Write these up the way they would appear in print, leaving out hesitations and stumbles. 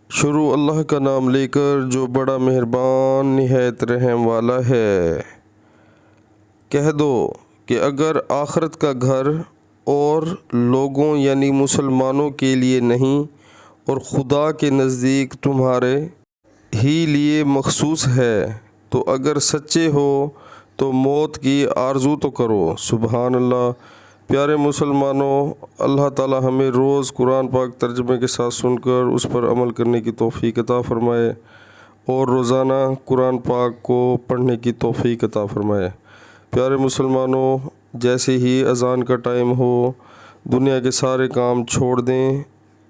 شروع اللہ کا نام لے کر جو بڑا مہربان نہایت رحم والا ہے۔ کہہ دو کہ اگر آخرت کا گھر اور لوگوں یعنی مسلمانوں کے لیے نہیں اور خدا کے نزدیک تمہارے ہی لیے مخصوص ہے تو اگر سچے ہو تو موت کی آرزو تو کرو۔ سبحان اللہ۔ پیارے مسلمانوں، اللہ تعالی ہمیں روز قرآن پاک ترجمے کے ساتھ سن کر اس پر عمل کرنے کی توفیق عطا فرمائے اور روزانہ قرآن پاک کو پڑھنے کی توفیق عطا فرمائے۔ پیارے مسلمانوں، جیسے ہی اذان کا ٹائم ہو دنیا کے سارے کام چھوڑ دیں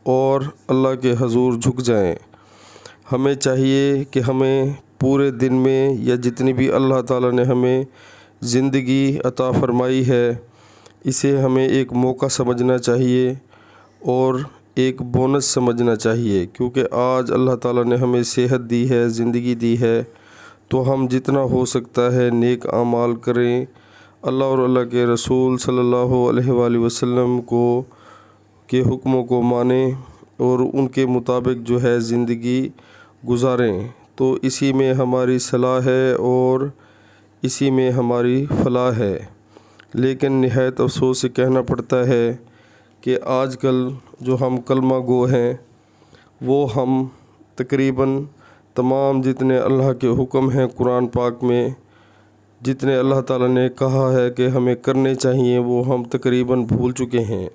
اور اللہ کے حضور جھک جائیں۔ ہمیں چاہیے کہ ہمیں پورے دن میں یا جتنی بھی اللہ تعالیٰ نے ہمیں زندگی عطا فرمائی ہے اسے ہمیں ایک موقع سمجھنا چاہیے اور ایک بونس سمجھنا چاہیے، کیونکہ آج اللہ تعالیٰ نے ہمیں صحت دی ہے، زندگی دی ہے، تو ہم جتنا ہو سکتا ہے نیک اعمال کریں، اللہ اور اللہ کے رسول صلی اللہ علیہ وآلہ وسلم کے حکموں کو مانیں اور ان کے مطابق جو ہے زندگی گزاریں، تو اسی میں ہماری صلاح ہے اور اسی میں ہماری فلاح ہے۔ لیکن نہایت افسوس سے کہنا پڑتا ہے کہ آج کل جو ہم کلمہ گو ہیں وہ ہم تقریباً تمام جتنے اللہ کے حکم ہیں قرآن پاک میں، جتنے اللہ تعالیٰ نے کہا ہے کہ ہمیں کرنے چاہیے، وہ ہم تقریباً بھول چکے ہیں۔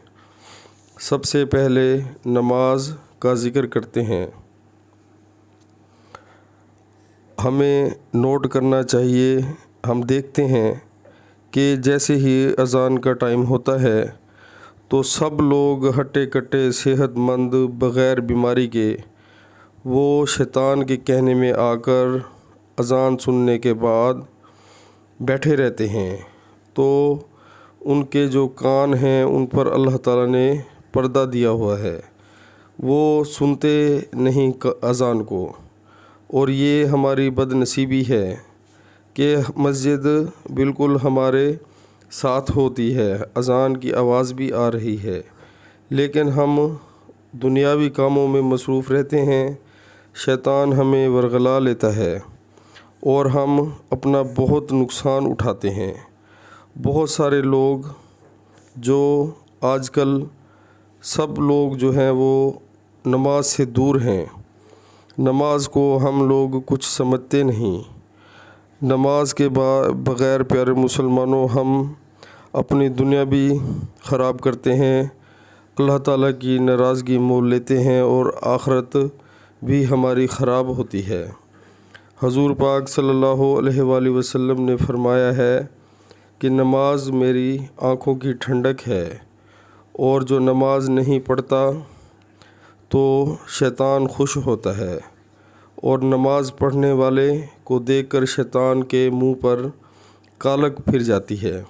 سب سے پہلے نماز کا ذکر کرتے ہیں۔ ہمیں نوٹ کرنا چاہیے، ہم دیکھتے ہیں کہ جیسے ہی اذان کا ٹائم ہوتا ہے تو سب لوگ ہٹے کٹے صحت مند بغیر بیماری کے وہ شیطان کے کہنے میں آ کر اذان سننے کے بعد بیٹھے رہتے ہیں، تو ان کے جو کان ہیں ان پر اللہ تعالیٰ نے پردہ دیا ہوا ہے، وہ سنتے نہیں اذان کو، اور یہ ہماری بد نصیبی ہے کہ مسجد بالکل ہمارے ساتھ ہوتی ہے، اذان کی آواز بھی آ رہی ہے، لیکن ہم دنیاوی کاموں میں مصروف رہتے ہیں، شیطان ہمیں ورغلا لیتا ہے اور ہم اپنا بہت نقصان اٹھاتے ہیں۔ بہت سارے لوگ جو آج کل سب لوگ جو ہیں وہ نماز سے دور ہیں، نماز کو ہم لوگ کچھ سمجھتے نہیں۔ نماز کے بغیر پیارے مسلمانوں ہم اپنی دنیا بھی خراب کرتے ہیں، اللہ تعالیٰ کی ناراضگی مول لیتے ہیں اور آخرت بھی ہماری خراب ہوتی ہے۔ حضور پاک صلی اللہ علیہ وآلہ وسلم نے فرمایا ہے کہ نماز میری آنکھوں کی ٹھنڈک ہے، اور جو نماز نہیں پڑھتا تو شیطان خوش ہوتا ہے، اور نماز پڑھنے والے کو دیکھ کر شیطان کے منہ پر کالک پھر جاتی ہے۔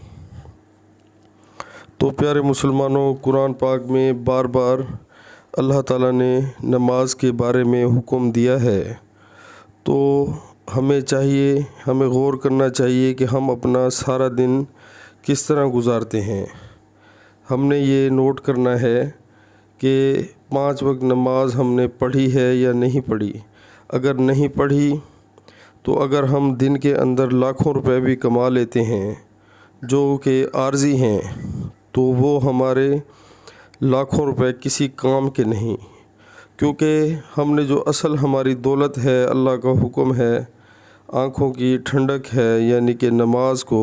تو پیارے مسلمانوں، قرآن پاک میں بار بار اللہ تعالیٰ نے نماز کے بارے میں حکم دیا ہے، تو ہمیں چاہیے، ہمیں غور کرنا چاہیے کہ ہم اپنا سارا دن کس طرح گزارتے ہیں۔ ہم نے یہ نوٹ کرنا ہے کہ 5 وقت نماز ہم نے پڑھی ہے یا نہیں پڑھی۔ اگر نہیں پڑھی تو اگر ہم دن کے اندر لاکھوں روپے بھی کما لیتے ہیں جو کہ عارضی ہیں، تو وہ ہمارے لاکھوں روپے کسی کام کے نہیں، کیونکہ ہم نے جو اصل ہماری دولت ہے، اللہ کا حکم ہے، آنکھوں کی ٹھنڈک ہے، یعنی کہ نماز کو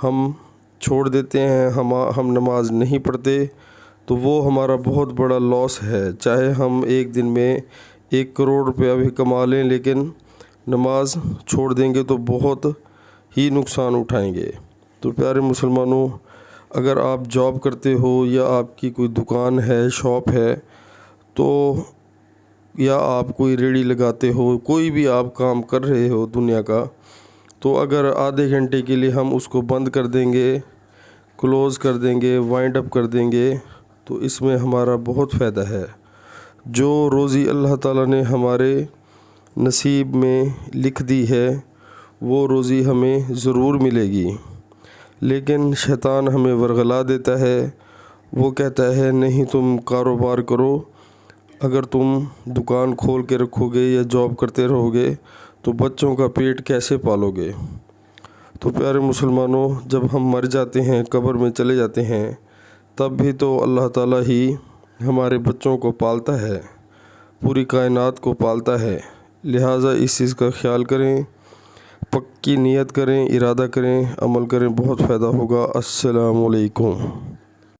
ہم چھوڑ دیتے ہیں، ہم نماز نہیں پڑھتے، تو وہ ہمارا بہت بڑا لاس ہے۔ چاہے ہم ایک دن میں 1 کروڑ روپیہ بھی کما لیں، لیکن نماز چھوڑ دیں گے تو بہت ہی نقصان اٹھائیں گے۔ تو پیارے مسلمانوں، اگر آپ جاب کرتے ہو یا آپ کی کوئی دکان ہے، شاپ ہے، تو یا آپ کوئی ریڑھی لگاتے ہو، کوئی بھی آپ کام کر رہے ہو دنیا کا، تو اگر آدھے گھنٹے کے لیے ہم اس کو بند کر دیں گے، کلوز کر دیں گے، وائنڈ اپ کر دیں گے، تو اس میں ہمارا بہت فائدہ ہے۔ جو روزی اللہ تعالیٰ نے ہمارے نصیب میں لکھ دی ہے وہ روزی ہمیں ضرور ملے گی، لیکن شیطان ہمیں ورغلا دیتا ہے، وہ کہتا ہے نہیں تم کاروبار کرو، اگر تم دکان کھول کے رکھو گے یا جاب کرتے رہو گے تو بچوں کا پیٹ کیسے پالو گے؟ تو پیارے مسلمانوں، جب ہم مر جاتے ہیں، قبر میں چلے جاتے ہیں، تب بھی تو اللہ تعالیٰ ہی ہمارے بچوں کو پالتا ہے، پوری کائنات کو پالتا ہے۔ لہٰذا اس چیز کا خیال کریں، پکی نیت کریں، ارادہ کریں، عمل کریں، بہت فائدہ ہوگا۔ السلام علیکم۔